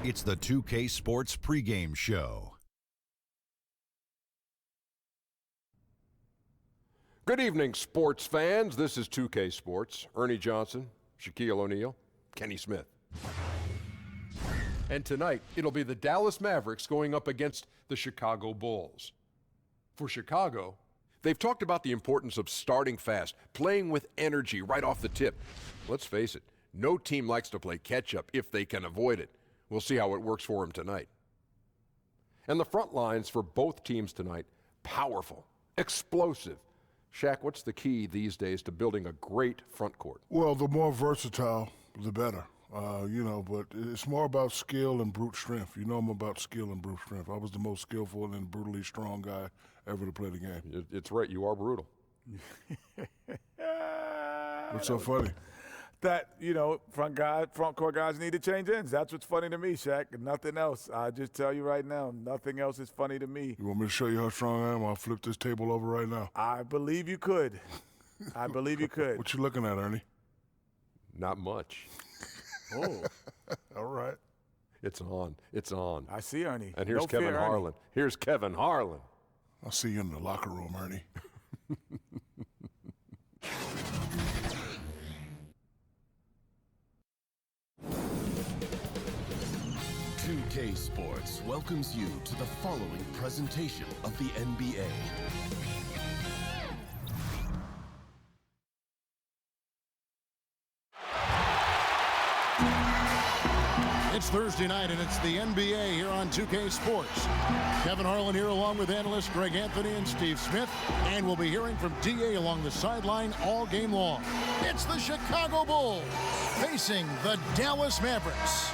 It's the 2K Sports pregame show. Good evening, sports fans. This is 2K Sports. Ernie Johnson, Shaquille O'Neal, Kenny Smith. And tonight, it'll be the Dallas Mavericks going up against the Chicago Bulls. For Chicago, they've talked about the importance of starting fast, playing with energy right off the tip. Let's face it, no team likes to play catch-up if they can avoid it. We'll see how it works for them tonight. And the front lines for both teams tonight, powerful, explosive. Shaq, what's the key these days to building a great front court? Well, the more versatile, the better. But it's more about skill and brute strength. You know I'm about skill and brute strength. I was the most skillful and brutally strong guy ever to play the game. It's right, you are brutal. What's so funny? That, front court guys need to change ends. That's what's funny to me, Shaq, and nothing else. I just tell you right now, nothing else is funny to me. You want me to show you how strong I am? I'll flip this table over right now. I believe you could. I believe you could. What you looking at, Ernie? Not much. Oh. All right. It's on. It's on. I see Ernie. And here's Kevin Harlan. Here's Kevin Harlan. I'll see you in the locker room, Ernie. 2K Sports welcomes you to the following presentation of the NBA. It's Thursday night, and it's the NBA here on 2K Sports. Kevin Harlan here along with analysts Greg Anthony and Steve Smith, and we'll be hearing from DA along the sideline all game long. It's the Chicago Bulls facing the Dallas Mavericks.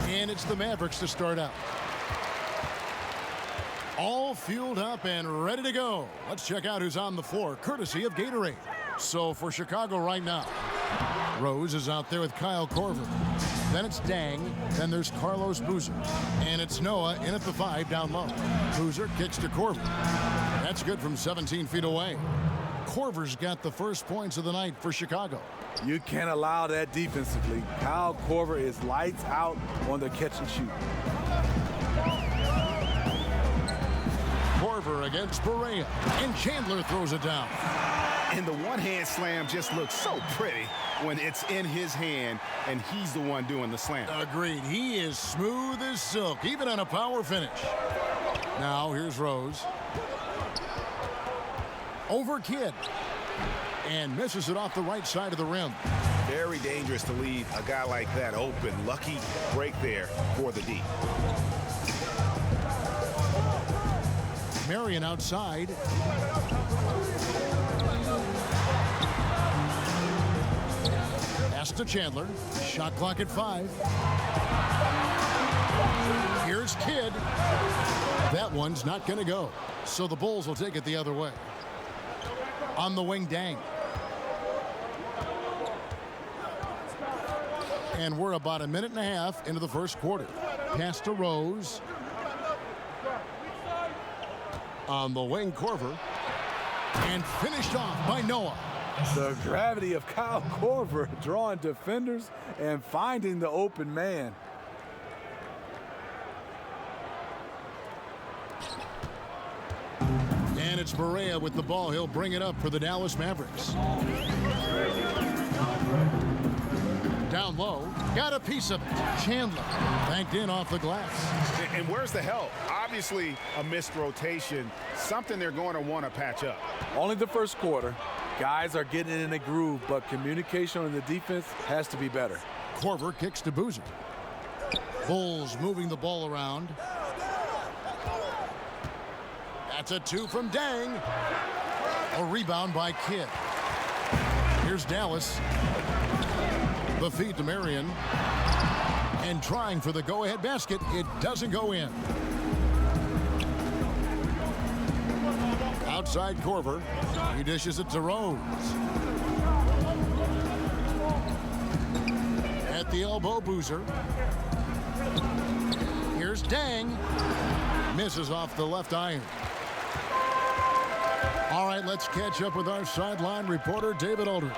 And it's the Mavericks to start out. All fueled up and ready to go. Let's check out who's on the floor, courtesy of Gatorade. So for Chicago right now, Rose is out there with Kyle Korver. Then it's Dang. Then there's Carlos Boozer. And it's Noah in at the 5 down low. Boozer kicks to Korver. That's good from 17 feet away. Korver's got the first points of the night for Chicago. You can't allow that defensively. Kyle Korver is lights out on the catch and shoot. Korver against Barea, and Chandler throws it down. And the one-hand slam just looks so pretty when it's in his hand and he's the one doing the slam. Agreed. He is smooth as silk, even on a power finish. Now here's Rose. Over Kidd. And misses it off the right side of the rim. Very dangerous to leave a guy like that open. Lucky break there for the D. Marion outside. Pass to Chandler. Shot clock at 5. Here's Kidd. That one's not going to go. So the Bulls will take it the other way. On the wing, Dang. And we're about a minute and a half into the first quarter. Pass to Rose. On the wing, Korver. And finished off by Noah. The gravity of Kyle Korver drawing defenders and finding the open man. And it's Barea with the ball. He'll bring it up for the Dallas Mavericks. Down low, got a piece of it. Chandler banked in off the glass. And where's the help? Obviously a missed rotation, something they're going to want to patch up. Only the first quarter. Guys are getting in a groove, but communication on the defense has to be better. Korver kicks to Boozer. Bulls moving the ball around. That's a 2 from Dang. A rebound by Kidd. Here's Dallas. The feed to Marion. And trying for the go-ahead basket. It doesn't go in. Outside Korver. He dishes it to Rose. At the elbow, Boozer. Here's Dang. Misses off the left iron. All right, let's catch up with our sideline reporter, David Aldridge.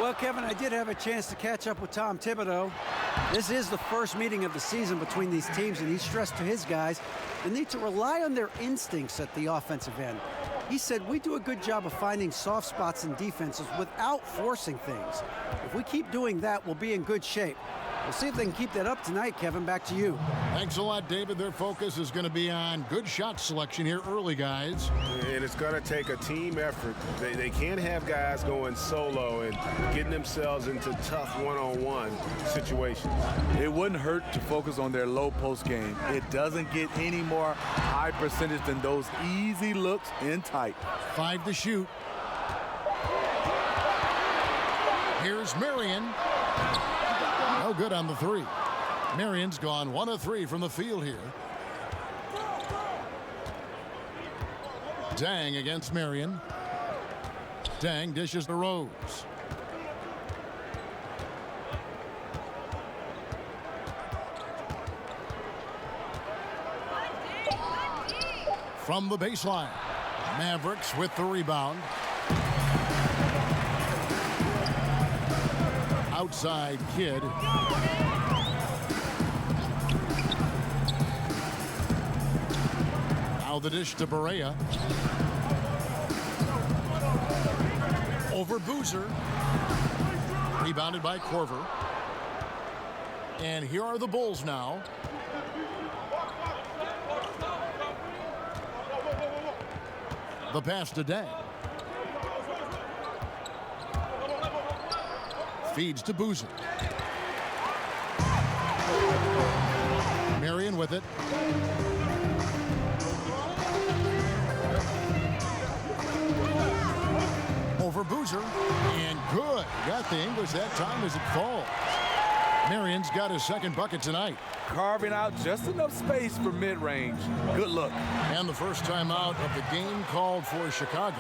Well, Kevin, I did have a chance to catch up with Tom Thibodeau. This is the first meeting of the season between these teams, and he stressed to his guys the need to rely on their instincts at the offensive end. He said, we do a good job of finding soft spots in defenses without forcing things. If we keep doing that, we'll be in good shape. We'll see if they can keep that up tonight, Kevin. Back to you. Thanks a lot, David. Their focus is going to be on good shot selection here early, guys. And it's going to take a team effort. They can't have guys going solo and getting themselves into tough one-on-one situations. It wouldn't hurt to focus on their low post game. It doesn't get any more high percentage than those easy looks in tight. 5 to shoot. Here's Marion. No good on the 3. Marion's gone 1 of 3 from the field here. Dang against Marion. Dang dishes to Rose. From the baseline, Mavericks with the rebound. Outside Kid. Now the dish to Barea. Over Boozer. Rebounded by Korver. And here are the Bulls now. The pass to Dang. Feeds to Boozer. Marion with it. Over Boozer. And good. Got the English that time as it falls. Marion's got his second bucket tonight. Carving out just enough space for mid-range. Good look. And the first time out of the game called for Chicago.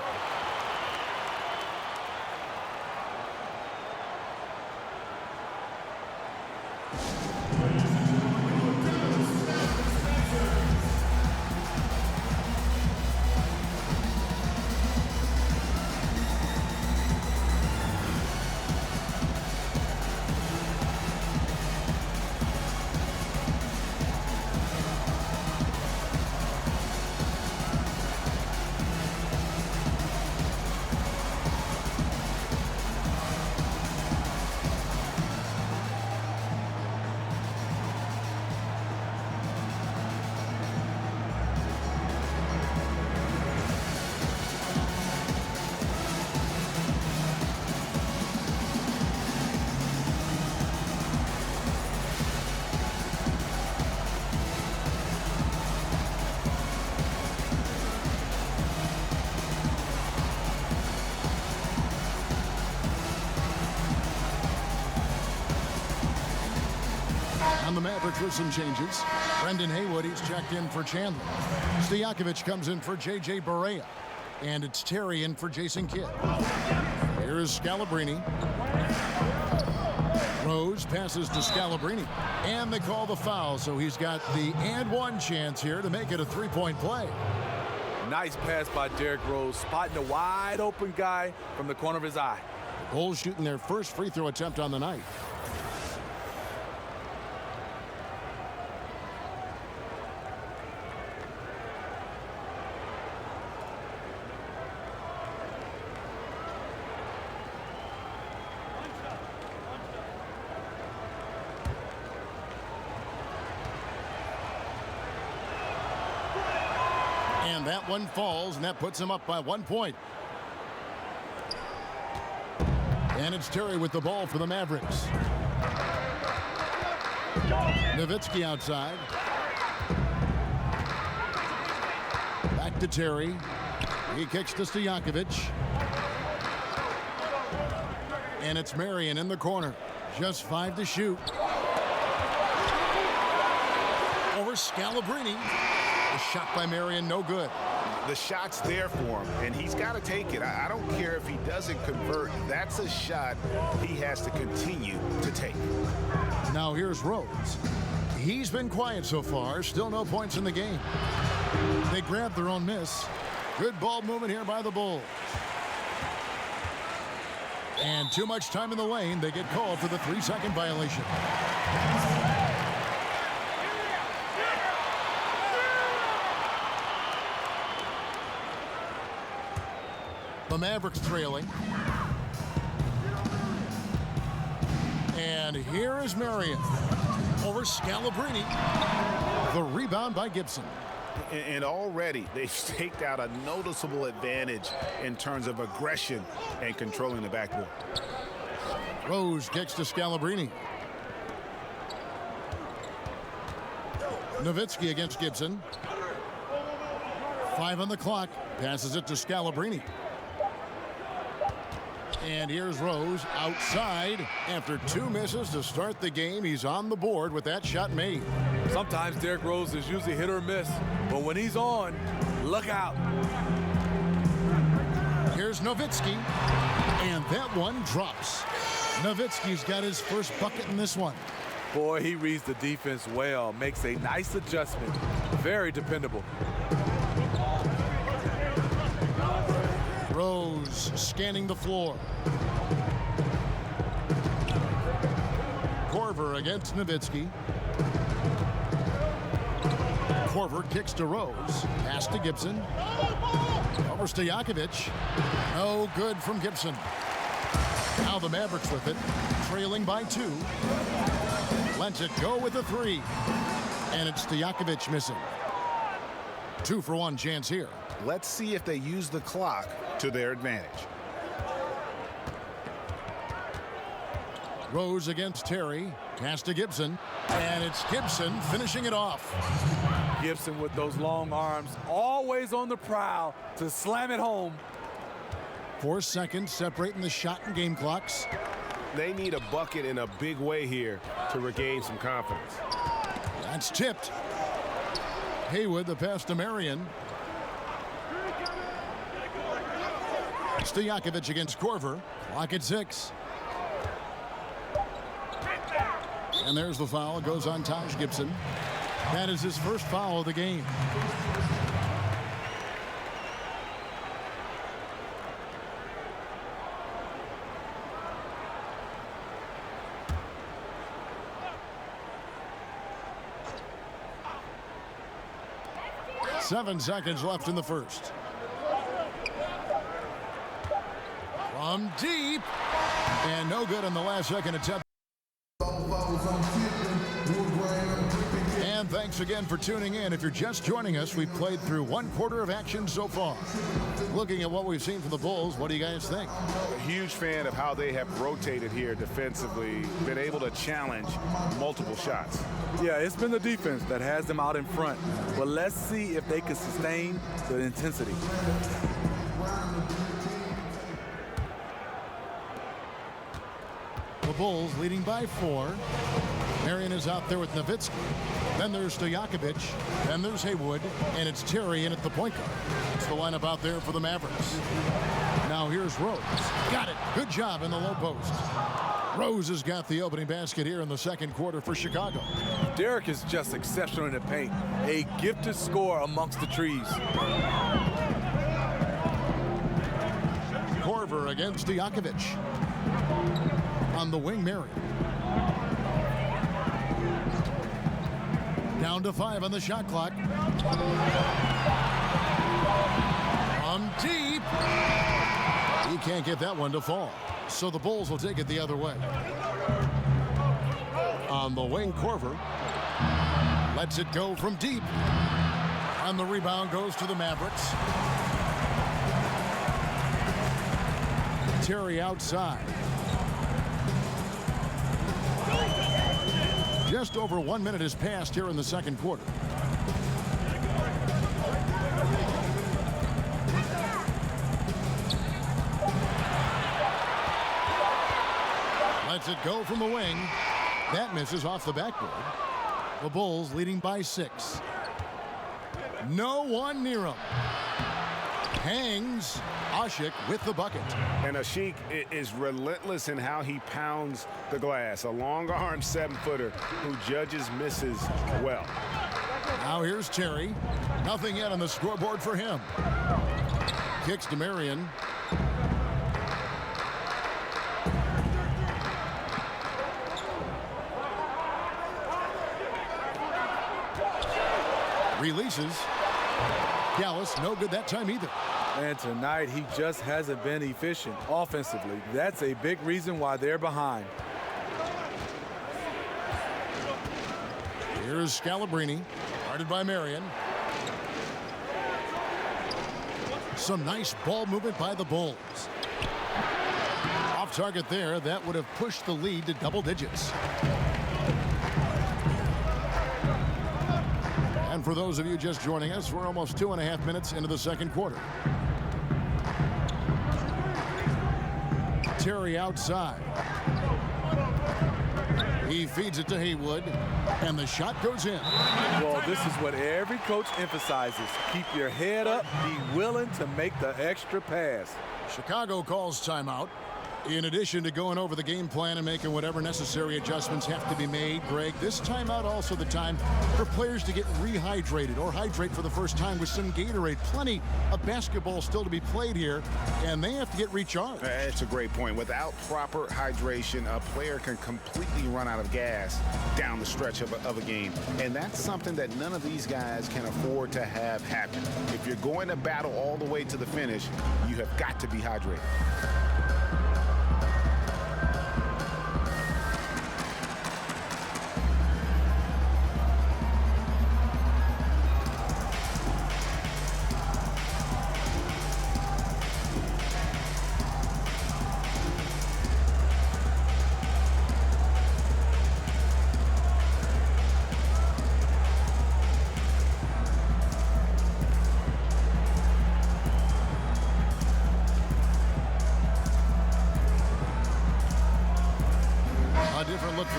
On the Mavericks with some changes. Brendan Haywood, he's checked in for Chandler. Stojakovic comes in for J.J. Barea. And it's Terry in for Jason Kidd. Here's Scalabrine. Rose passes to Scalabrine. And they call the foul, so he's got the and one chance here to make it a three-point play. Nice pass by Derrick Rose, spotting a wide open guy from the corner of his eye. The Bulls shooting their first free throw attempt on the night. And that one falls, and that puts him up by 1 point. And it's Terry with the ball for the Mavericks. Nowitzki outside. Back to Terry. He kicks to Stojakovic. And it's Marion in the corner. Just 5 to shoot. Over Scalabrine. The shot by Marion, no good. The shot's there for him, and he's got to take it. I don't care if he doesn't convert. That's a shot he has to continue to take. Now here's Rose. He's been quiet so far. Still no points in the game. They grabbed their own miss. Good ball movement here by the Bulls. And too much time in the lane. They get called for the 3-second violation. The Mavericks trailing. And here is Marion over Scalabrine. The rebound by Gibson. And already they've staked out a noticeable advantage in terms of aggression and controlling the backboard. Rose kicks to Scalabrine. Nowitzki against Gibson. 5 on the clock. Passes it to Scalabrine. And here's Rose outside. After 2 misses to start the game, he's on the board with that shot made. Sometimes Derrick Rose is usually hit or miss, but when he's on, look out. Here's Nowitzki, and that one drops. Nowitzki's got his first bucket in this one. Boy, he reads the defense well, makes a nice adjustment. Very dependable. Rose scanning the floor. Korver against Nowitzki. Korver kicks to Rose. Pass to Gibson. Over Stojakovic. No good from Gibson. Now the Mavericks with it. Trailing by 2. Lets it go with a 3. And it's Stojakovic missing. 2-for-1 chance here. Let's see if they use the clock to their advantage. Rose against Terry. Pass to Gibson. And it's Gibson finishing it off. Gibson with those long arms, always on the prowl to slam it home. 4 seconds separating the shot and game clocks. They need a bucket in a big way here to regain some confidence. That's tipped. Haywood, the pass to Marion. Stojakovic against Korver. Clock at 6. And there's the foul. It goes on Taj Gibson. That is his first foul of the game. Seven seconds left in the first. From deep. And no good on the last second attempt. And thanks again for tuning in. If you're just joining us, we've played through 1/4 of action so far. Looking at what we've seen from the Bulls, what do you guys think? A huge fan of how they have rotated here defensively, been able to challenge multiple shots. Yeah, it's been the defense that has them out in front. But let's see if they can sustain the intensity. The Bulls leading by 4. Marion is out there with Nowitzki. Then there's Stojakovic. Then there's Haywood. And it's Terry in at the point guard. It's the lineup out there for the Mavericks. Now here's Rose. Got it. Good job in the low post. Rose has got the opening basket here in the second quarter for Chicago. Derrick is just exceptional in the paint. A gifted scorer amongst the trees. Korver against Stojakovic. On the wing, Marion. Down to 5 on the shot clock. From deep. He can't get that one to fall. So the Bulls will take it the other way. On the wing, Korver. Lets it go from deep. And the rebound goes to the Mavericks. Terry outside. Just over 1 minute has passed here in the second quarter. Lets it go from the wing. That misses off the backboard. The Bulls leading by 6. No one near him. Hangs. Ashik with the bucket. And Ashik is relentless in how he pounds the glass. A long-armed 7-footer who judges misses well. Now here's Terry. Nothing yet on the scoreboard for him. kicks to Marion. Releases. Dallas, no good that time either. And tonight, he just hasn't been efficient offensively. That's a big reason why they're behind. Here's Scalabrini, guarded by Marion. Some nice ball movement by the Bulls. Off target there, that would have pushed the lead to double digits. And for those of you just joining us, we're almost 2.5 minutes into the second quarter. Terry outside. He feeds it to Haywood, and the shot goes in. Well, this is what every coach emphasizes. Keep your head up, be willing to make the extra pass. Chicago calls timeout. In addition to going over the game plan and making whatever necessary adjustments have to be made, Greg, this timeout also the time for players to get rehydrated or hydrate for the first time with some Gatorade. Plenty of basketball still to be played here, and they have to get recharged. That's a great point. Without proper hydration, a player can completely run out of gas down the stretch of a game. And that's something that none of these guys can afford to have happen. If you're going to battle all the way to the finish, you have got to be hydrated.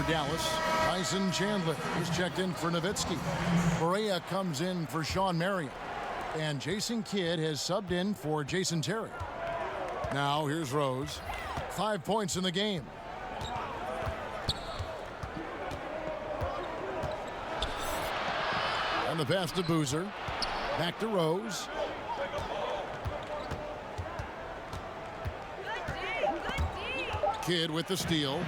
Dallas. Tyson Chandler is checked in for Nowitzki. Correa comes in for Sean Marion. And Jason Kidd has subbed in for Jason Terry. Now here's Rose. 5 points in the game. And the pass to Boozer. Back to Rose. Kidd with the steal.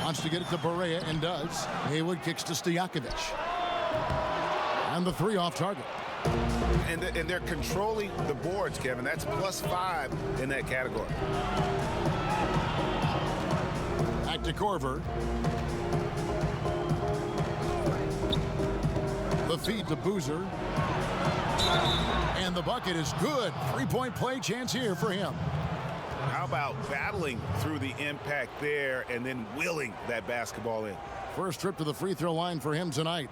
Wants to get it to Barea and does. Haywood kicks to Stojakovic. And the three off target. And they're controlling the boards, Kevin. That's +5 in that category. Back to Korver. The feed to Boozer. And the bucket is good. 3-point play chance here for him. How about battling through the impact there and then willing that basketball in? First trip to the free throw line for him tonight.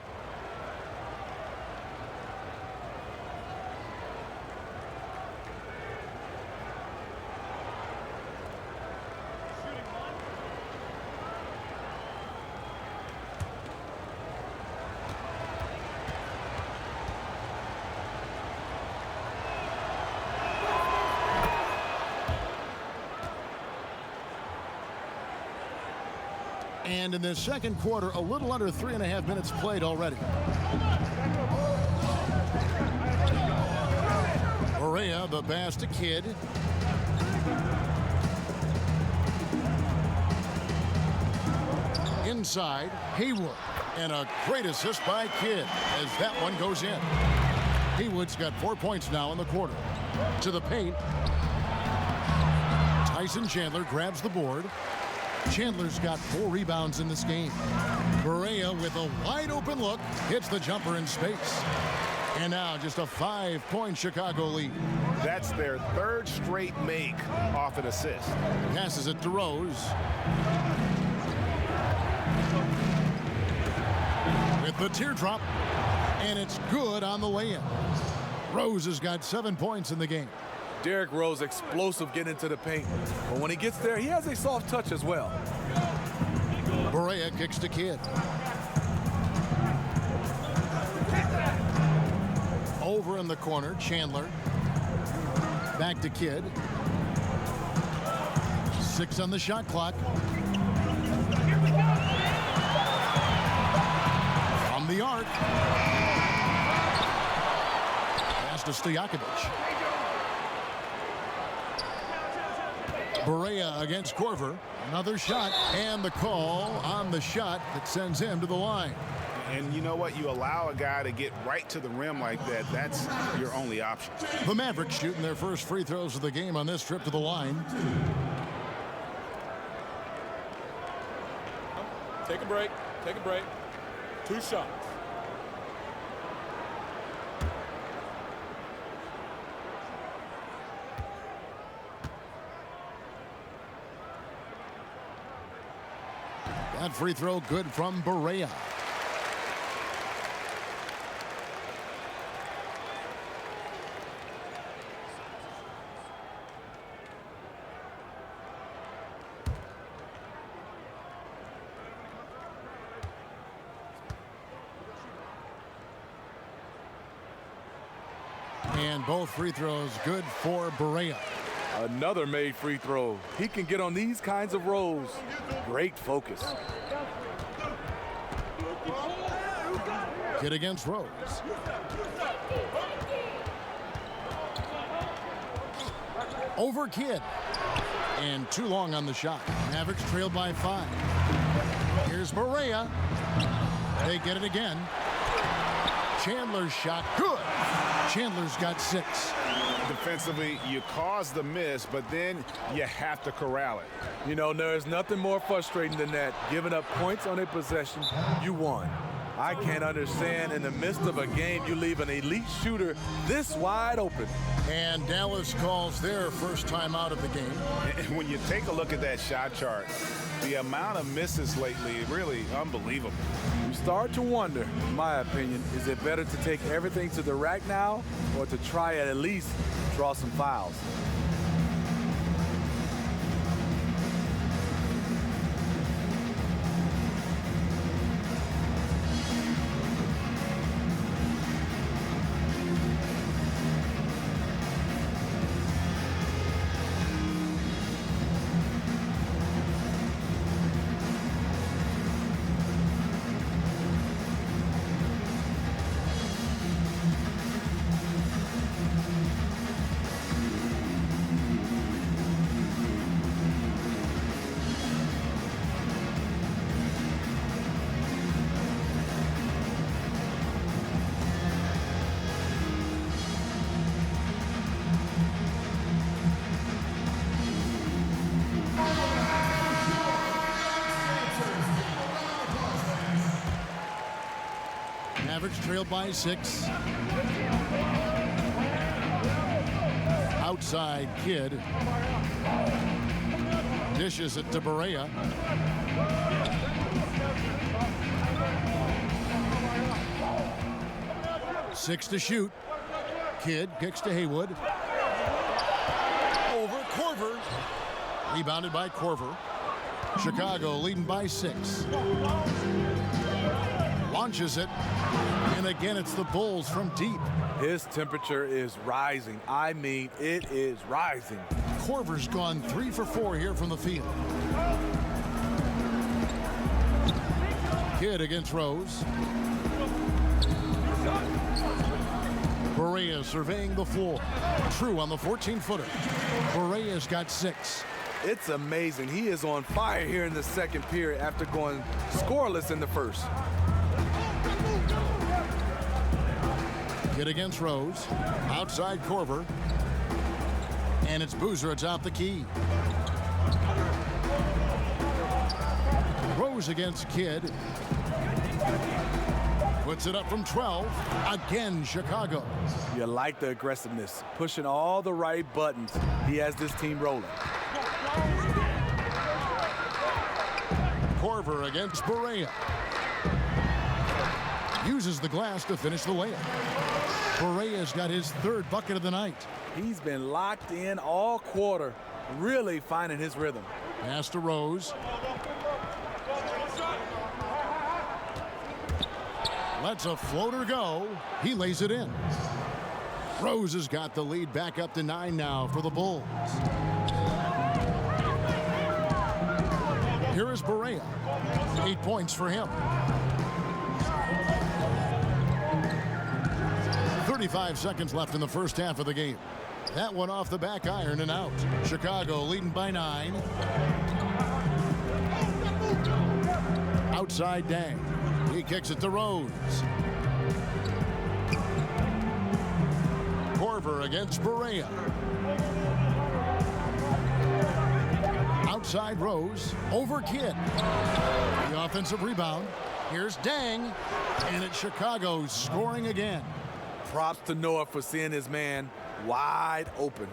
And in this second quarter, a little under 3.5 minutes played already. Correa, the pass to Kidd. Inside, Haywood. And a great assist by Kidd as that one goes in. Haywood's got 4 points now in the quarter. To the paint. Tyson Chandler grabs the board. Chandler's got 4 rebounds in this game. Barea with a wide open look hits the jumper in space. And now just a 5-point Chicago lead. That's their 3rd straight make off an assist. Passes it to Rose. With the teardrop. And it's good on the lay-in. Rose has got 7 points in the game. Derrick Rose explosive getting into the paint. But when he gets there, he has a soft touch as well. Barea kicks to Kidd. Over in the corner, Chandler. Back to Kidd. 6 on the shot clock. From the arc. to Stojakovic. Barea against Korver. Another shot, and the call on the shot that sends him to the line. And you know what? You allow a guy to get right to the rim like that. That's your only option. The Mavericks shooting their first free throws of the game on this trip to the line. Take a break. Take a break. 2 shots. That free throw good from Barea. And both free throws good for Barea. Another made free throw. He can get on these kinds of rolls. Great focus. Kid against Rose. Over Kid. And too long on the shot. Mavericks trailed by 5. Here's Barea. They get it again. Chandler's shot. Good. Chandler's got 6. Defensively, you cause the miss, but then you have to corral it. You know, there's nothing more frustrating than that. Giving up points on a possession, you won. I can't understand in the midst of a game you leave an elite shooter this wide open. And Dallas calls their first time out of the game. And when you take a look at that shot chart, the amount of misses lately, really unbelievable. You start to wonder, in my opinion, is it better to take everything to the rack now or to try at least draw some fouls? Mavericks trailed by 6. Outside Kid. Dishes it to Barea. Six to shoot. Kid kicks to Haywood. Over Korver. Rebounded by Korver. Chicago leading by 6. Launches it. And again, it's the Bulls from deep. His temperature is rising. I mean, it is rising. Korver's gone 3 for 4 here from the field. Kid against Rose. Barea surveying the floor. True on the 14-footer. Barea's got 6. It's amazing. He is on fire here in the second period after going scoreless in the first. Kid against Rose. Outside Korver. And it's Boozer atop the key. Rose against Kid. Puts it up from 12. Again, Chicago. You like the aggressiveness, pushing all the right buttons. He has this team rolling. Korver against Barea. Uses the glass to finish the layup. Barea's got his 3rd bucket of the night. He's been locked in all quarter, really finding his rhythm. Pass to Rose. Lets a floater go. He lays it in. Rose has got the lead back up to 9 now for the Bulls. Here is Barea. 8 points for him. 35 seconds left in the first half of the game. That one off the back iron and out. Chicago leading by 9. Outside Dang. He kicks it to Rose. Corver against Berea. Outside Rose. Over Kidd. The offensive rebound. Here's Dang. And it's Chicago scoring again. Props to Noah for seeing his man wide open.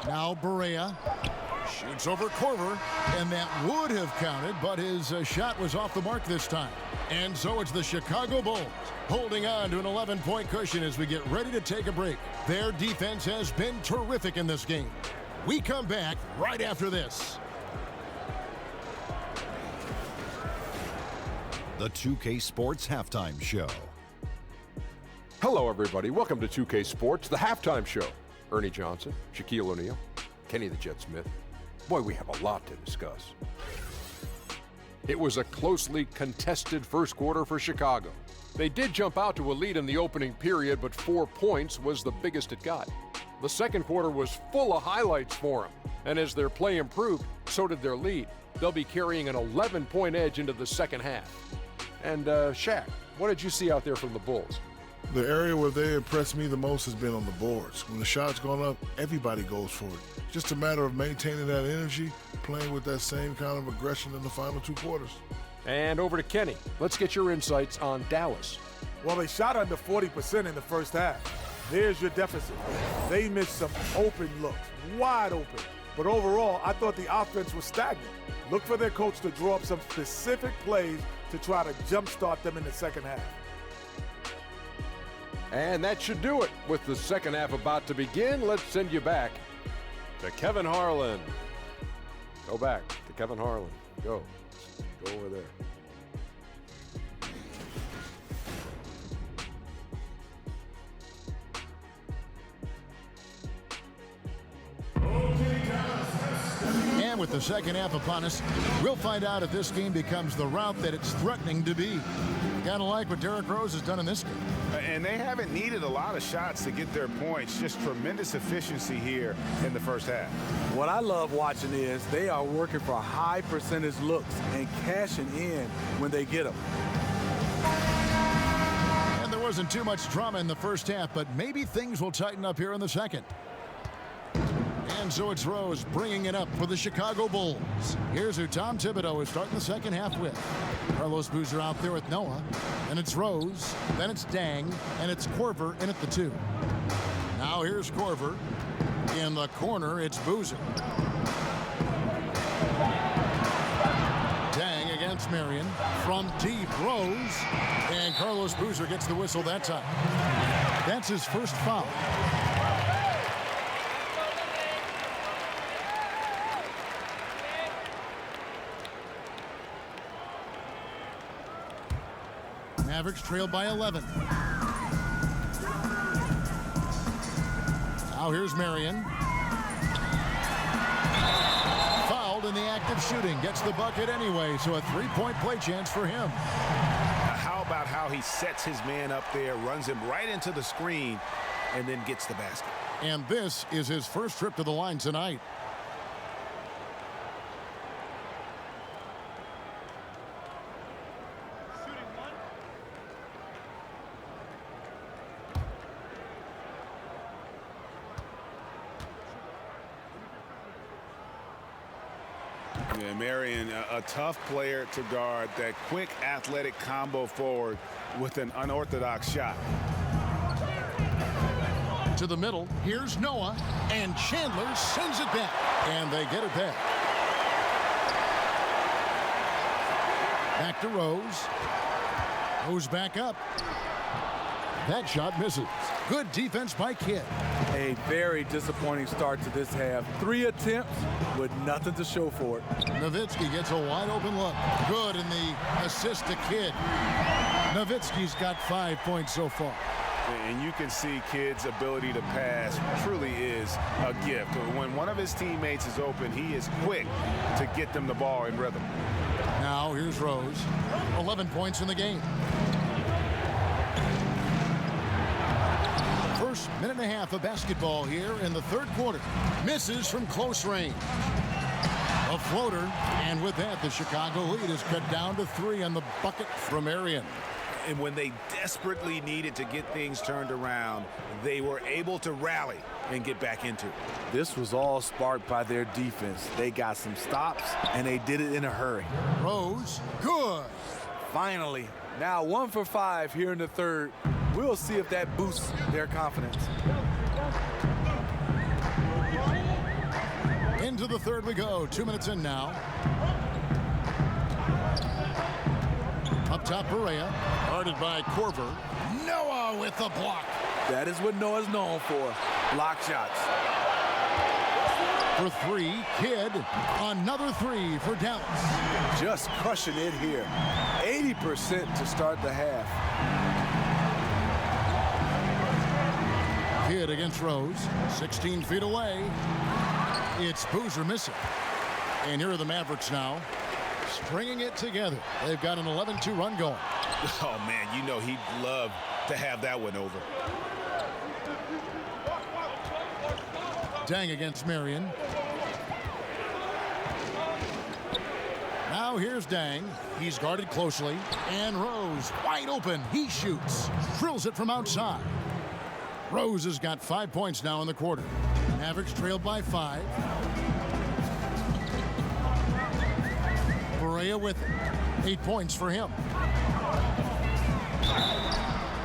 Now Berea shoots over Corver, and that would have counted, but his shot was off the mark this time. And so it's the Chicago Bulls holding on to an 11-point cushion as we get ready to take a break. Their defense has been terrific in this game. We come back right after this. The 2K Sports Halftime Show. Hello, everybody. Welcome to 2K Sports, the halftime show. Ernie Johnson, Shaquille O'Neal, Kenny the Jet Smith. Boy, we have a lot to discuss. It was a closely contested first quarter for Chicago. They did jump out to a lead in the opening period, but 4 points was the biggest it got. The second quarter was full of highlights for them, and as their play improved, so did their lead. They'll be carrying an 11-point edge into the second half. And Shaq, what did you see out there from the Bulls? The area where they impressed me the most has been on the boards. When the shot's gone up, everybody goes for it. Just a matter of maintaining that energy, playing with that same kind of aggression in the final 2 quarters. And over to Kenny. Let's get your insights on Dallas. Well, they shot under 40% in the first half. There's your deficit. They missed some open looks, wide open. But overall, I thought the offense was stagnant. Look for their coach to draw up some specific plays to try to jumpstart them in the second half. And that should do it. With the second half about to begin, let's send you back to Kevin Harlan. Go back to Kevin Harlan. Go over there. And with the second half upon us, we'll find out if this game becomes the route that it's threatening to be. Kind of like what Derrick Rose has done in this game. And they haven't needed a lot of shots to get their points. Just tremendous efficiency here in the first half. What I love watching is they are working for high percentage looks and cashing in when they get them. And there wasn't too much drama in the first half, but maybe things will tighten up here in the second. And so it's Rose bringing it up for the Chicago Bulls. Here's who Tom Thibodeau is starting the second half with. Carlos Boozer out there with Noah. And it's Rose. Then it's Dang. And it's Corver in at the 2. Now here's Corver. In the corner, it's Boozer. Dang against Marion. From deep, Rose. And Carlos Boozer gets the whistle that time. That's his first foul. Mavericks trailed by 11. Now here's Marion. Fouled in the act of shooting. Gets the bucket anyway, so a 3-point play chance for him. How about how he sets his man up there, runs him right into the screen, and then gets the basket. And this is his first trip to the line tonight. Yeah, Marion, a tough player to guard. That quick athletic combo forward with an unorthodox shot. To the middle, here's Noah, and Chandler sends it back. And they get it back. Back to Rose. Rose back up. That shot misses. Good defense by Kidd. A very disappointing start to this half. 3 attempts with nothing to show for it. Nowitzki gets a wide open look. Good in the assist to Kidd. Nowitzki's got 5 points so far. And you can see Kidd's ability to pass truly is a gift. When one of his teammates is open, he is quick to get them the ball in rhythm. Now here's Rose. 11 points in the game. Minute and a half of basketball here in the third quarter. Misses from close range. A floater, and with that, the Chicago lead is cut down to 3 on the bucket from Arian. And when they desperately needed to get things turned around, they were able to rally and get back into it. This was all sparked by their defense. They got some stops, and they did it in a hurry. Rose, good. Finally, now 1 for 5 here in the third. We'll see if that boosts their confidence. Into the third we go. 2 minutes in now. Up top, Berea. Guarded by Korver. Noah with the block. That is what Noah's known for. Block shots. For 3, Kidd. Another 3 for Dallas. Just crushing it here. 80% to start the half. Kidd against Rose. 16 feet away. It's Boozer missing. And here are the Mavericks now, stringing it together. They've got an 11-2 run going. Oh, man, you know he'd love to have that one over. Dang against Marion. Now here's Dang. He's guarded closely. And Rose, wide open. He shoots. Drills it from outside. Rose has got 5 points now in the quarter. Mavericks trailed by 5. Berea with 8 points for him.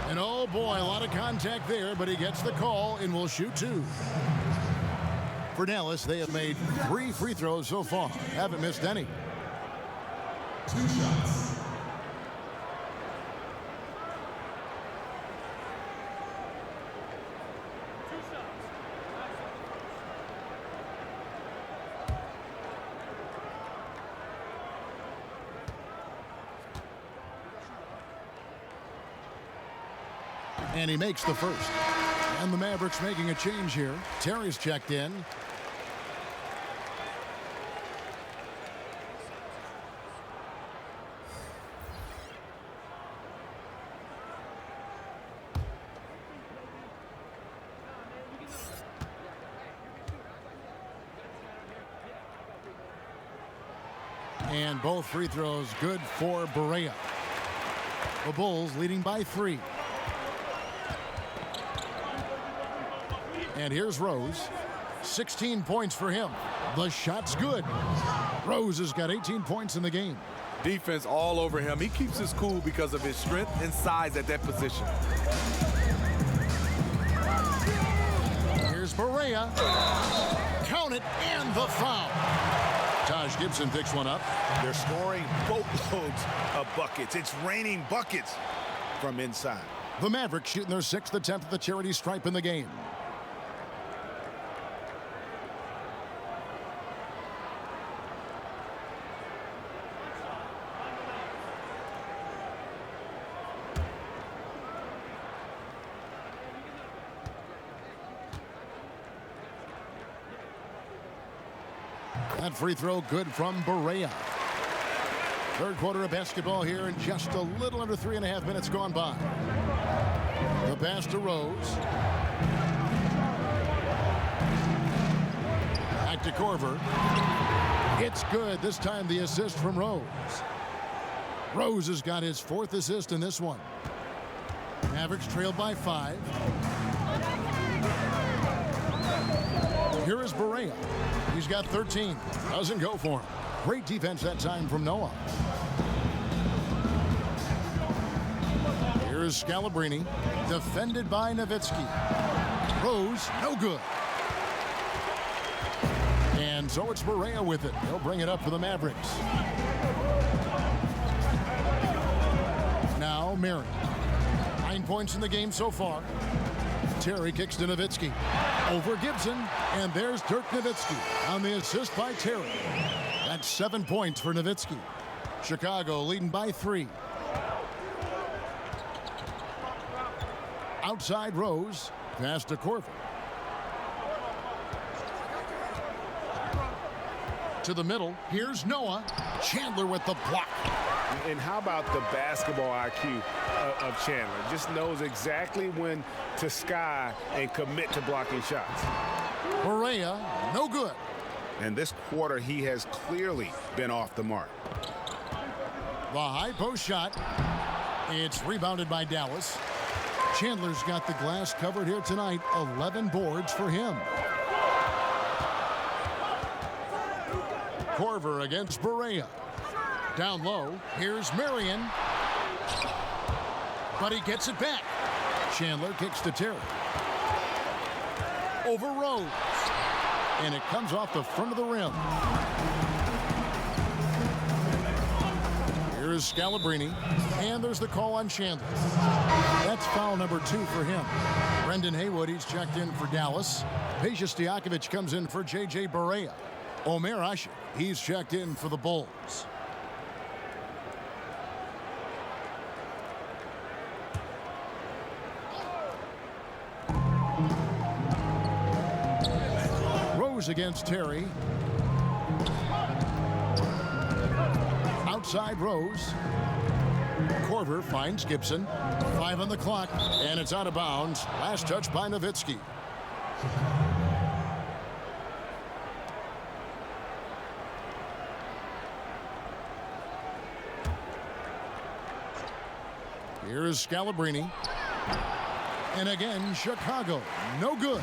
And oh boy, a lot of contact there, but he gets the call and will shoot 2. For Dallas, they have made 3 free throws so far. Haven't missed any. 2 shots. And he makes the first. And the Mavericks making a change here. Terry's checked in. And both free throws good for Berea. The Bulls leading by 3. And here's Rose. 16 points for him. The shot's good. Rose has got 18 points in the game. Defense all over him. He keeps his cool because of his strength and size at that position. Here's Berea. Count it, and the foul. Taj Gibson picks one up. They're scoring boatloads of buckets. It's raining buckets from inside. The Mavericks shooting their 6th attempt at the charity stripe in the game. That free throw good from Berea. Third quarter of basketball here, and just a little under 3.5 minutes gone by. The pass to Rose. Back to Korver. It's good. This time the assist from Rose. Rose has got his 4th assist in this one. Mavericks trailed by 5. Here is Berea. He's got 13. Doesn't go for him. Great defense that time from Noah. Here's Scalabrini. Defended by Nowitzki. Rose, no good. And so it's Berea with it. He'll bring it up for the Mavericks. Now Marion. 9 points in the game so far. Terry kicks to Nowitzki. Over Gibson, and there's Dirk Nowitzki on the assist by Terry. That's 7 points for Nowitzki. Chicago leading by 3. Outside Rose, pass to Korver. To the middle, here's Noah. Chandler with the block. And how about the basketball IQ of Chandler? Just knows exactly when to sky and commit to blocking shots. Barea, no good. And this quarter, he has clearly been off the mark. The high post shot. It's rebounded by Dallas. Chandler's got the glass covered here tonight. 11 boards for him. Korver against Barea. Down low, here's Marion. But he gets it back. Chandler kicks to Terry. Over Rose. And it comes off the front of the rim. Here's Scalabrine. And there's the call on Chandler. That's foul number 2 for him. Brendan Haywood, he's checked in for Dallas. Peja Stojakovic comes in for J.J. Barea. Omer Ashe, he's checked in for the Bulls. Rose against Terry. Outside Rose. Korver finds Gibson. 5 on the clock, and it's out of bounds. Last touch by Nowitzki. Here's Scalabrine. And again, Chicago. No good.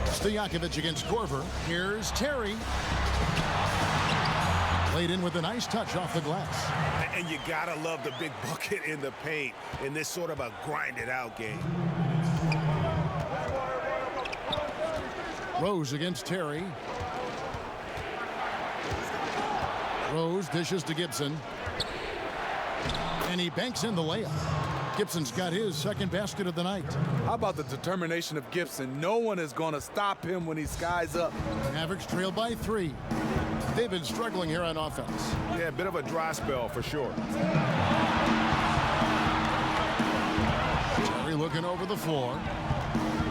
Stojakovic against Korver. Here's Terry. Played in with a nice touch off the glass. And you gotta love the big bucket in the paint in this sort of a grinded out game. Rose against Terry. Rose dishes to Gibson. And he banks in the layup. Gibson's got his second basket of the night. How about the determination of Gibson? No one is going to stop him when he skies up. Mavericks trail by 3. They've been struggling here on offense. Yeah, a bit of a dry spell for sure. Terry looking over the floor.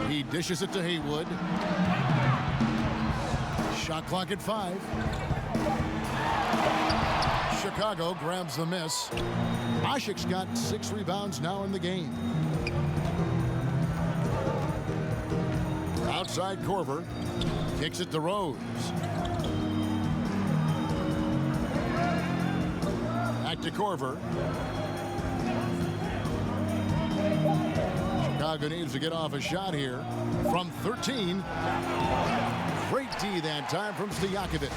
He dishes it to Haywood. Shot clock at 5. Chicago grabs the miss. Asik's got 6 rebounds now in the game. Outside Korver. Kicks it to Rose. Back to Korver. Chicago needs to get off a shot here from 13. Great D that time from Stojakovic.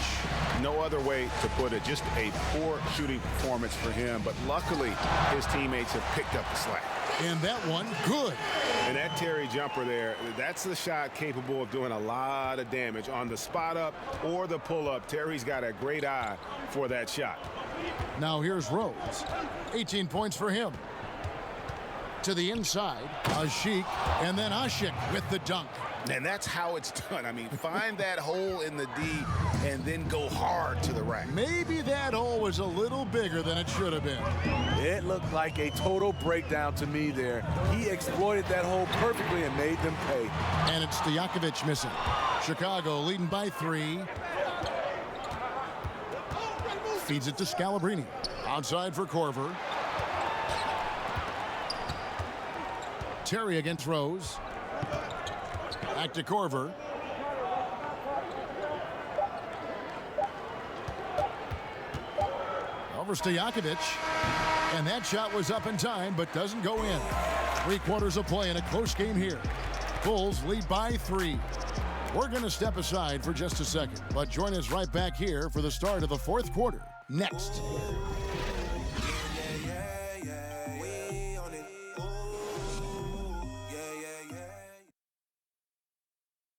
No other way to put it. Just a poor shooting performance for him. But luckily, his teammates have picked up the slack. And that one, good. And that Terry jumper there, that's the shot capable of doing a lot of damage. On the spot up or the pull up, Terry's got a great eye for that shot. Now here's Rose. 18 points for him. To the inside, Asik, and then Asik with the dunk. And that's how it's done. I mean, find that hole in the D and then go hard to the rack. Maybe that hole was a little bigger than it should have been. It looked like a total breakdown to me there. He exploited that hole perfectly and made them pay. And it's Stojakovic missing. Chicago leading by 3. Feeds it to Scalabrine. Outside for Korver. Terry against Rose. Back to Korver. Over Stojakovic. And that shot was up in time, but doesn't go in. 3 quarters of play in a close game here. Bulls lead by 3. We're going to step aside for just a second, but join us right back here for the start of the 4th quarter. Next.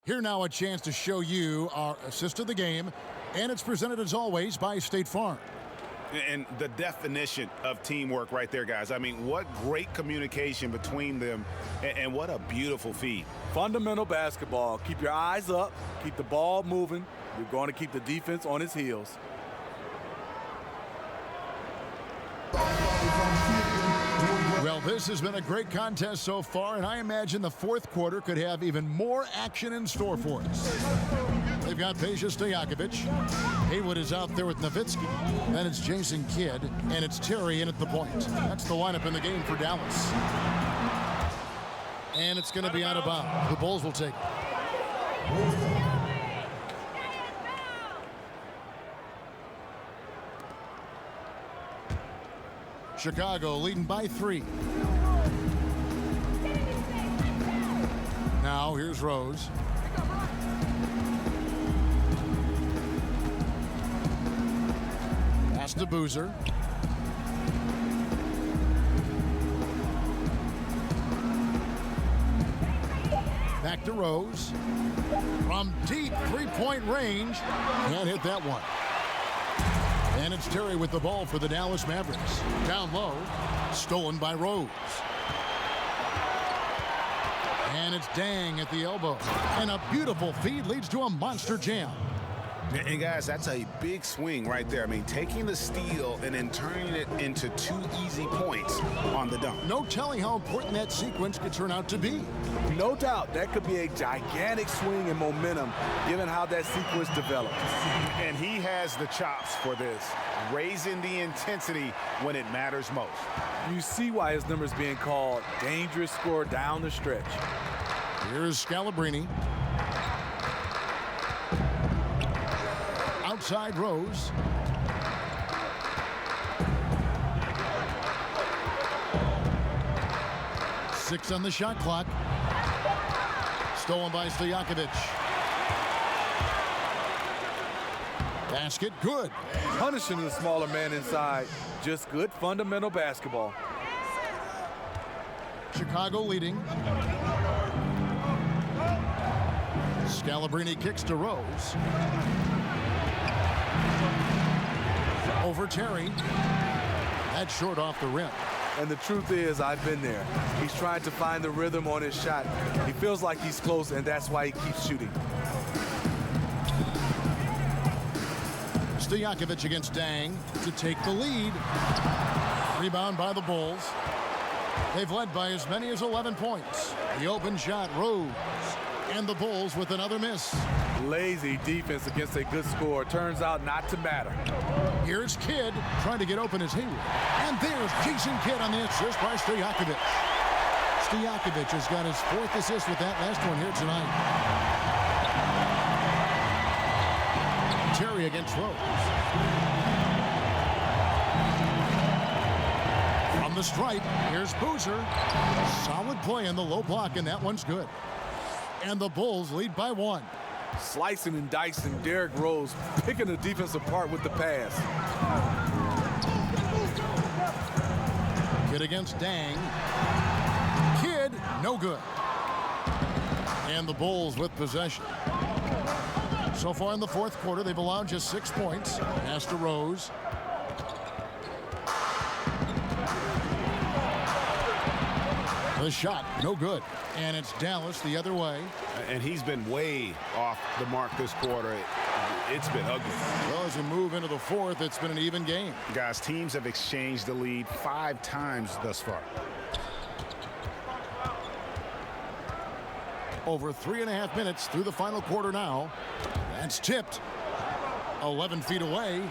Here now a chance to show you our assist of the game, and it's presented as always by State Farm. And the definition of teamwork right there, guys. I mean, what great communication between them, and what a beautiful feed. Fundamental basketball. Keep your eyes up, keep the ball moving. You're going to keep the defense on its heels. Well, this has been a great contest so far, and I imagine the 4th quarter could have even more action in store for us. They've They've got Peja Stojakovic. Haywood is out there with Nowitzki. Then it's Jason Kidd, and it's Terry in at the point. That's the lineup in the game for Dallas. And it's going to be out of bounds. The Bulls will take it. Chicago leading by 3. Now here's Rose. Pass to Boozer. Back to Rose. From deep three-point range. Can't hit that one. And it's Terry with the ball for the Dallas Mavericks. Down low. Stolen by Rose. And it's Dang at the elbow. And a beautiful feed leads to a monster jam. And guys, that's a big swing right there. I mean, taking the steal and then turning it into 2 easy points on the dunk. No telling how important that sequence could turn out to be. No doubt, that could be a gigantic swing in momentum, given how that sequence developed. And he has the chops for this, raising the intensity when it matters most. You see why his number's being called dangerous score down the stretch. Here's Scalabrine. Outside Rose. Six on the shot clock. Stolen by Stojakovic. Basket, good. Punishing the smaller man inside. Just good fundamental basketball. Chicago leading. Scalabrine kicks to Rose. Over Terry. That's short off the rim. And the truth is, I've been there. He's trying to find the rhythm on his shot. He feels like he's close, and that's why he keeps shooting. Stojakovic against Dang to take the lead. Rebound by the Bulls. They've led by as many as 11 points. The open shot, Rose. And the Bulls with another miss. Lazy defense against a good score. Turns out not to matter. Here's Kidd trying to get open as Haywood. And there's Jason Kidd on the assist by Stojakovic. Stojakovic has got his 4th assist with that last one here tonight. Terry against Rose. From the stripe, here's Boozer. Solid play in the low block, and that one's good. And the Bulls lead by 1. Slicing and dicing Derrick Rose, picking the defense apart with the pass. Kidd against Dang. Kidd, no good. And the Bulls with possession. So far in the 4th quarter, they've allowed just 6 points. Pass to Rose. The shot, no good. And it's Dallas the other way. And he's been way off the mark this quarter. It's been ugly. Well, as we move into the 4th, it's been an even game. Guys, teams have exchanged the lead 5 times thus far. Over 3.5 minutes through the final quarter now. That's tipped. 11 feet away.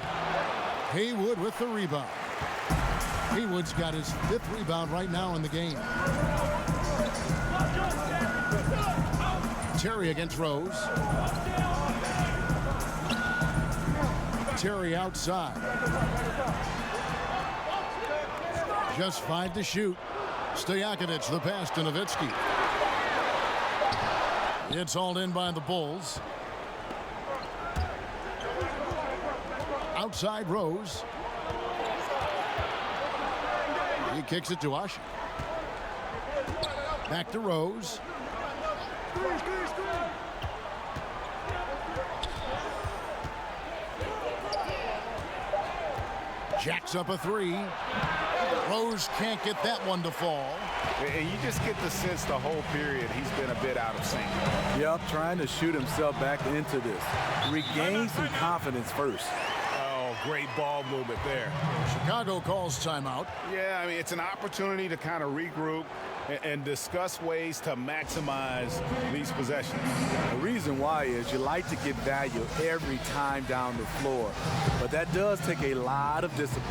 Haywood with the rebound. Haywood's got his 5th rebound right now in the game. Terry against Rose. Terry outside. Just 5 to shoot. Stojakovic the pass to Nowitzki. It's hauled in by the Bulls. Outside Rose. He kicks it to Usher. Back to Rose. Jacks up a 3. Rose can't get that one to fall. And you just get the sense the whole period he's been a bit out of sync. Yep, trying to shoot himself back into this. Regain some confidence first. Oh, great ball movement there. Chicago calls timeout. Yeah, I mean, it's an opportunity to kind of regroup, and discuss ways to maximize these possessions. The reason why is you like to get value every time down the floor, but that does take a lot of discipline.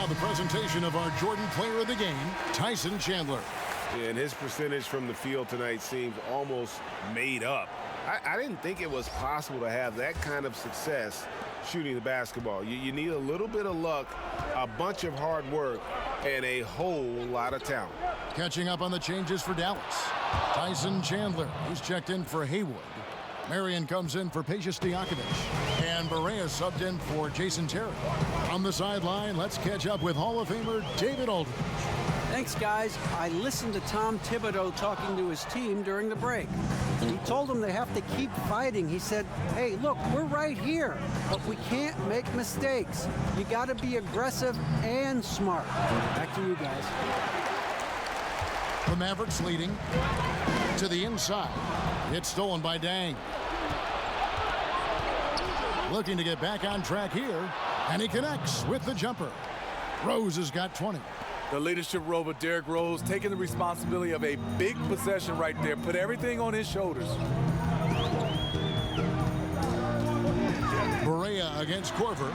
The presentation of our Jordan Player of the Game, Tyson Chandler. And his percentage from the field tonight seems almost made up. I didn't think it was possible to have that kind of success shooting the basketball. You need a little bit of luck, a bunch of hard work, and a whole lot of talent. Catching up on the changes for Dallas. Tyson Chandler, who's checked in for Haywood. Marion comes in for Pages Stojakovic. And Barea subbed in for Jason Terry. On the sideline, let's catch up with Hall of Famer David Aldridge. Thanks, guys. I listened to Tom Thibodeau talking to his team during the break. He told them they have to keep fighting. He said, hey, look, we're right here, but we can't make mistakes. You got to be aggressive and smart. Back to you guys. The Mavericks leading to the inside. It's stolen by Dang. Looking to get back on track here, and he connects with the jumper. Rose has got 20. The leadership role with Derrick Rose taking the responsibility of a big possession right there. Put everything on his shoulders. Barea against Korver.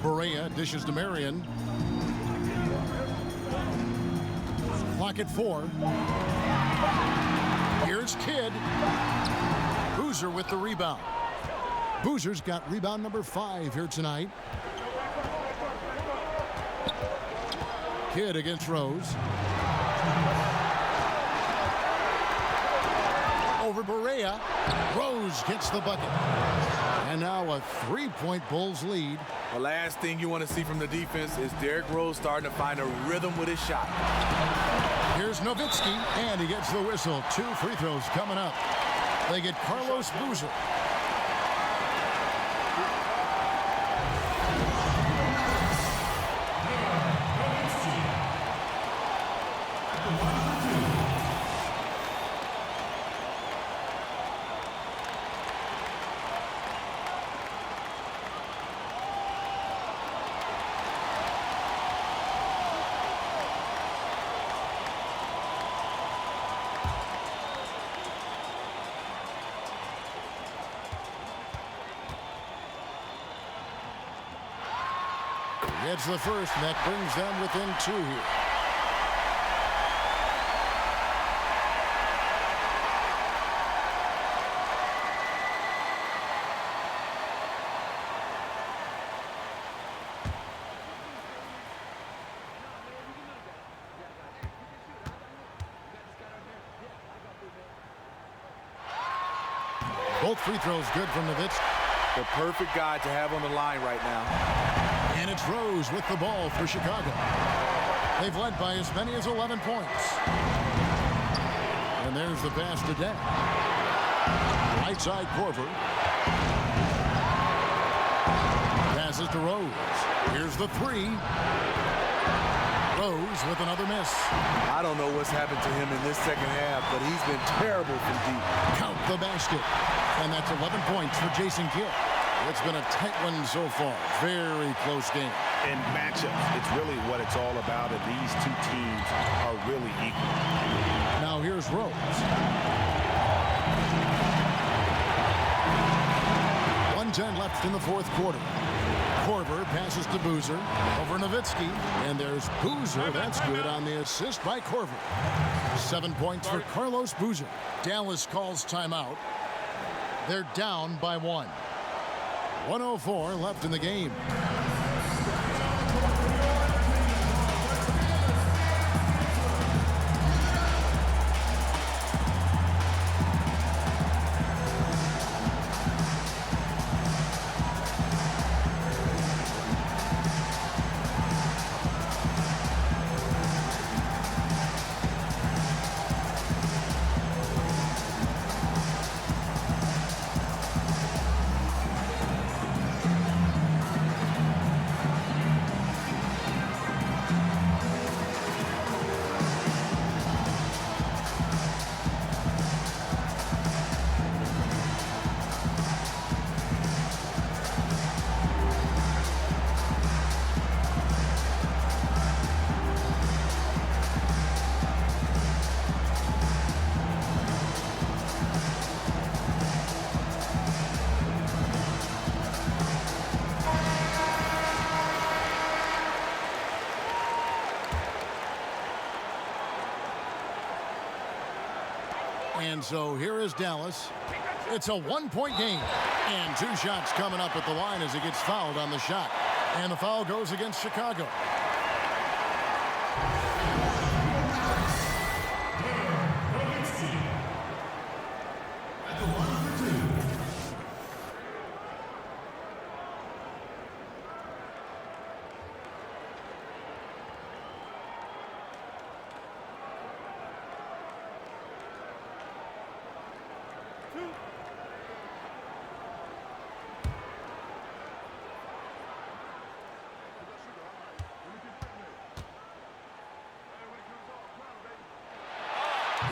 Barea dishes to Marion. Clock at 4. Here's Kidd. Boozer with the rebound. Boozer's got rebound number 5 here tonight. Kidd against Rose. Over Barea. Rose gets the bucket. And now a 3-point Bulls lead. The last thing you want to see from the defense is Derrick Rose starting to find a rhythm with his shot. Here's Nowitzki, and he gets the whistle. 2 free throws coming up. They get Carlos Boozer. It's the first, and that brings them within 2 here. Both free throws good from Nowitzki. The perfect guy to have on the line right now. And it's Rose with the ball for Chicago. They've led by as many as 11 points. And there's the pass to Dang. Right side Korver. Passes to Rose. Here's the 3. Rose with another miss. I don't know what's happened to him in this second half, but he's been terrible from deep. Count the basket. And that's 11 points for Jason Kidd. It's been a tight one so far. Very close game. In matchups, it's really what it's all about, and these two teams are really equal. Now here's Rose. 1:10 left in the fourth quarter. Korver passes to Boozer. Over Nowitzki. And there's Boozer. That's good on the assist by Korver. 7 points for Carlos Boozer. Dallas calls timeout. They're down by 1. 1:04 left in the game. And so here is Dallas. It's a one-point game. And 2 shots coming up at the line as he gets fouled on the shot. And the foul goes against Chicago.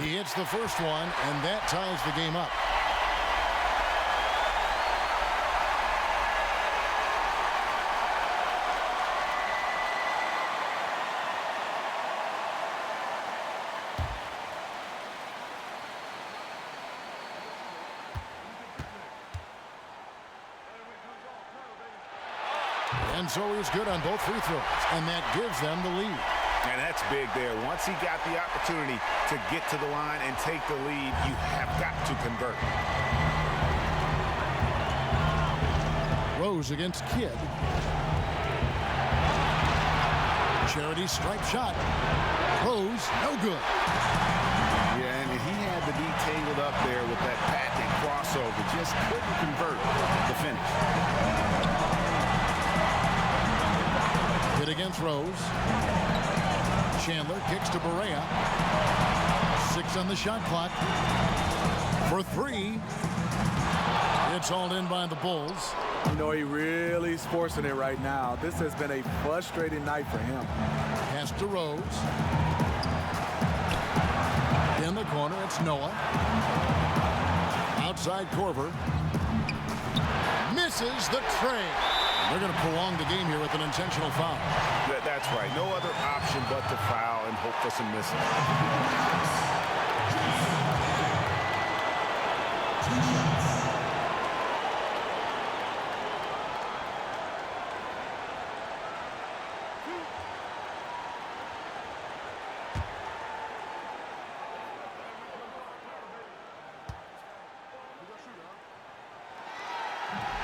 He hits the first one, and that ties the game up. And so he's good on both free throws, and that gives them the lead. And that's big there. Once he got the opportunity to get to the line and take the lead, you have got to convert. Rose against Kidd. Charity stripe shot. Rose, no good. Yeah, and he had to be tangled up there with that patented crossover. Just couldn't convert the finish. Kidd against Rose. Chandler kicks to Barea. 6 on the shot clock. For 3. It's hauled in by the Bulls. You know, he really is forcing it right now. This has been a frustrating night for him. Pass to Rose. In the corner, it's Noah. Outside Korver. Misses the tray. They're going to prolong the game here with an intentional foul. That's right. No other option but to foul and hope for some misses.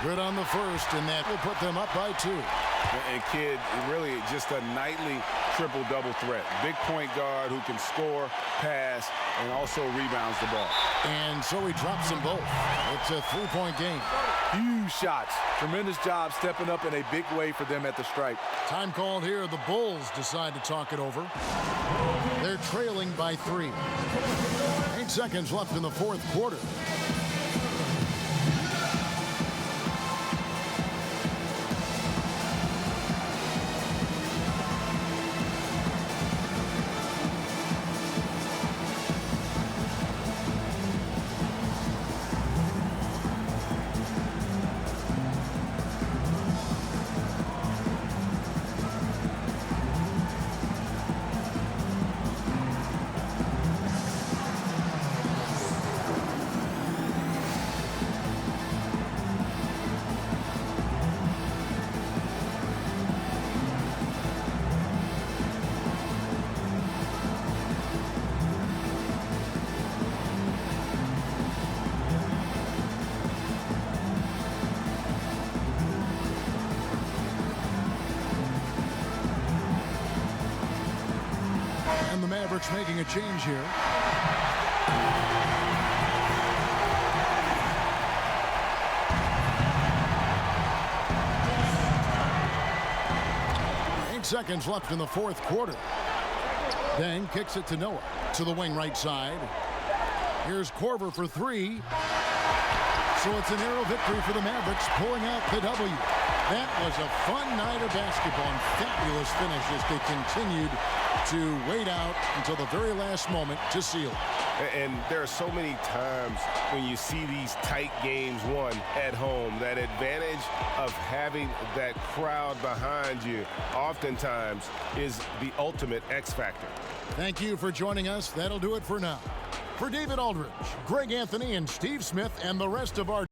Good on the first, and that will put them up by 2. And Kidd, really just a nightly triple-double threat. Big point guard who can score, pass, and also rebounds the ball. And so he drops them both. It's a 3-point game. Huge shots. Tremendous job stepping up in a big way for them at the stripe. Time called here. The Bulls decide to talk it over. They're trailing by 3. 8 seconds left in the 4th quarter. And the Mavericks making a change here. 8 seconds left in the fourth quarter. Dang kicks it to Noah to the wing right side. Here's Korver for three. So it's a narrow victory for the Mavericks, pulling out the W. That was a fun night of basketball and fabulous finish as they continued to wait out until the very last moment to seal it. And there are so many times when you see these tight games won at home, that advantage of having that crowd behind you oftentimes is the ultimate X factor. Thank you for joining us. That'll do it for now. For David Aldridge, Greg Anthony, and Steve Smith, and the rest of our